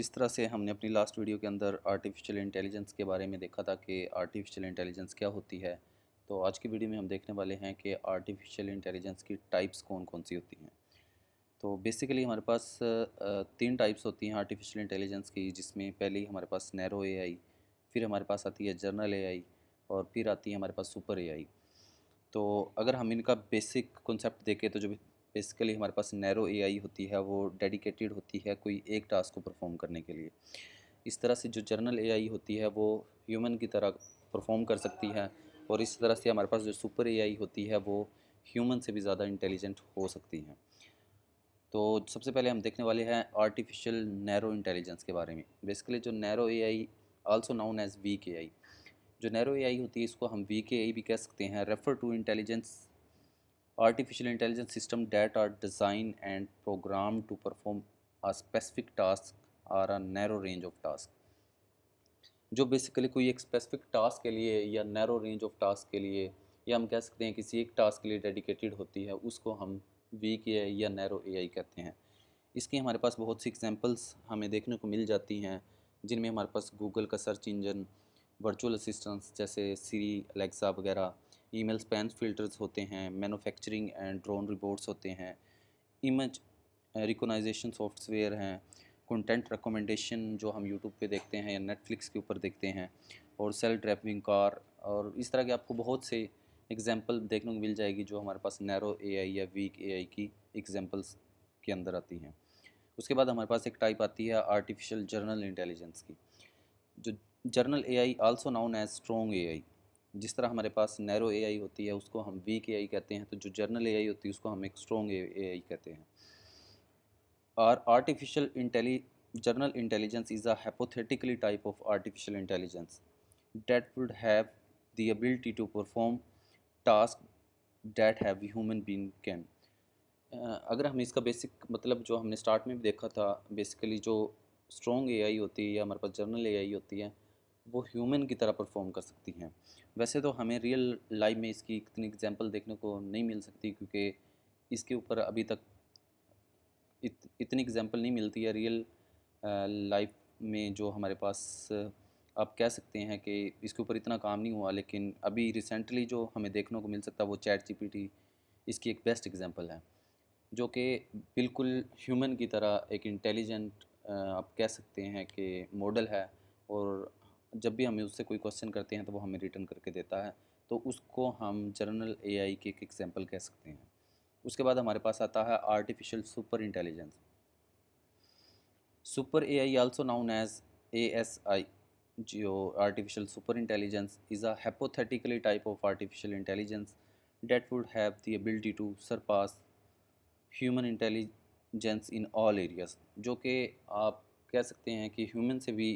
इस तरह से हमने अपनी लास्ट वीडियो के अंदर आर्टिफिशियल इंटेलिजेंस के बारे में देखा था कि आर्टिफिशियल इंटेलिजेंस क्या होती है। तो आज की वीडियो में हम देखने वाले हैं कि आर्टिफिशियल इंटेलिजेंस की टाइप्स कौन कौन सी होती हैं। तो बेसिकली हमारे पास तीन टाइप्स होती हैं आर्टिफिशियल इंटेलिजेंस की, जिसमें पहली हमारे पास नैरो एआई, फिर हमारे पास आती है जनरल एआई और फिर आती है हमारे पास सुपर एआई। तो अगर हम इनका बेसिक कॉन्सेप्ट देखें तो जो बेसिकली हमारे पास नैरो एआई होती है वो डेडिकेटेड होती है कोई एक टास्क को परफॉर्म करने के लिए। इस तरह से जो जनरल एआई होती है वो ह्यूमन की तरह परफॉर्म कर सकती है, और इस तरह से हमारे पास जो सुपर एआई होती है वो ह्यूमन से भी ज़्यादा इंटेलिजेंट हो सकती हैं। तो सबसे पहले हम देखने वाले हैं आर्टिफिशियल नैरो इंटेलिजेंस के बारे में। बेसिकली जो narrow AI, also known as weak AI, जो नैरो एआई होती है इसको हम वीक एआई भी कह सकते हैं। Refer to intelligence artificial intelligence system that are designed and programmed to perform a specific task or a narrow range of task। जो बेसिकली कोई एक स्पेसिफिक टास्क के लिए या नैरो रेंज ऑफ टास्क के लिए, या हम कह सकते हैं किसी एक टास्क के लिए डेडिकेटेड होती है, उसको हम वीक एआई या नैरो एआई कहते हैं। इसकी हमारे पास बहुत सी एग्जांपल्स हमें देखने को मिल जाती हैं, जिनमें हमारे पास गूगल का सर्च इंजन, वर्चुअल असिस्टेंट्स जैसे सीरी, अलेक्सा वगैरह, ईमेल स्पैम फिल्टर्स होते हैं, मैन्युफैक्चरिंग एंड ड्रोन रिपोर्ट्स होते हैं, इमेज रिकॉग्नाइजेशन सॉफ्टवेयर हैं, कंटेंट रिकमेंडेशन जो हम यूट्यूब पे देखते हैं या नेटफ्लिक्स के ऊपर देखते हैं, और सेल्फ ड्राइविंग कार। और इस तरह के आपको बहुत से एग्जांपल देखने को मिल जाएगी जो हमारे पास नैरो एआई या वीक एआई की एग्जांपल्स के अंदर आती हैं। उसके बाद हमारे पास एक टाइप आती है आर्टिफिशियल जर्नल इंटेलिजेंस की। जो general AI also known as strong AI, जिस तरह हमारे पास नैरो एआई होती है उसको हम वीक एआई कहते हैं, तो जो जर्नल एआई होती है उसको हम एक स्ट्रॉन्ग एआई कहते हैं। और artificial journal intelligence is a hypothetically type of artificial intelligence that would have the ability to perform tasks that have human being can। अगर हम इसका बेसिक मतलब जो हमने स्टार्ट में भी देखा था, बेसिकली जो स्ट्रॉन्ग एआई होती है या हमारे पास जर्नल एआई होती है वो ह्यूमन की तरह परफॉर्म कर सकती हैं। वैसे तो हमें रियल लाइफ में इसकी इतनी एग्जांपल देखने को नहीं मिल सकती, क्योंकि इसके ऊपर अभी तक इतनी एग्जांपल नहीं मिलती है रियल लाइफ में। जो हमारे पास आप कह सकते हैं कि इसके ऊपर इतना काम नहीं हुआ, लेकिन अभी रिसेंटली जो हमें देखने को मिल सकता है वो चैट जीपीटी इसकी एक बेस्ट एग्जांपल है, जो कि बिल्कुल ह्यूमन की तरह एक इंटेलिजेंट आप कह सकते हैं कि मॉडल है। और जब भी हमें उससे कोई क्वेश्चन करते हैं तो वो हमें रिटर्न करके देता है, तो उसको हम जनरल एआई की एक एग्जांपल कह सकते हैं। उसके बाद हमारे पास आता है artificial super intelligence. Super AI also known as ASI, जो artificial super intelligence is a hypothetically type of artificial intelligence that would have the ability to surpass human intelligence in all areas, जो कि आप कह सकते हैं कि human से भी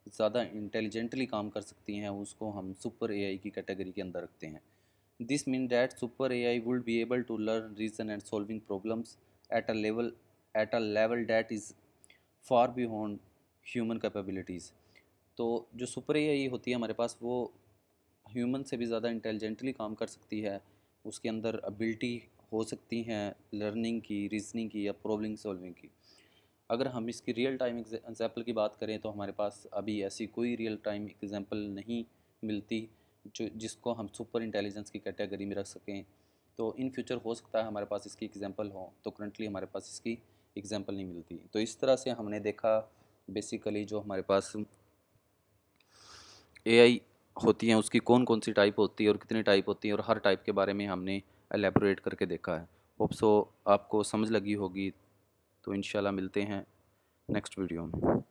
ज़्यादा इंटेलिजेंटली काम कर सकती हैं, उसको हम सुपर एआई की कैटेगरी के अंदर रखते हैं। This mean that super AI would be able to learn reason and solving problems at a level that is far beyond human capabilities. तो जो सुपर एआई होती है हमारे पास वो ह्यूमन से भी ज़्यादा इंटेलिजेंटली काम कर सकती है। उसके अंदर एबिलिटी हो सकती हैं लर्निंग की, रीजनिंग की या प्रॉब्लम सॉल्विंग की। अगर हम इसकी रियल टाइम एग्जांपल की बात करें तो हमारे पास अभी ऐसी कोई रियल टाइम एग्जांपल नहीं मिलती जो जिसको हम सुपर इंटेलिजेंस की कैटेगरी में रख सकें। तो इन फ्यूचर हो सकता है हमारे पास इसकी एग्जांपल हो, तो करंटली हमारे पास इसकी एग्जांपल नहीं मिलती। तो इस तरह से हमने देखा बेसिकली जो हमारे पास एआई होती हैं उसकी कौन कौन सी टाइप होती है और कितनी टाइप होती है, और हर टाइप के बारे में हमने एलेबोरेट करके देखा है। होप सो आपको समझ लगी होगी। तो इंशाल्लाह मिलते हैं नेक्स्ट वीडियो में।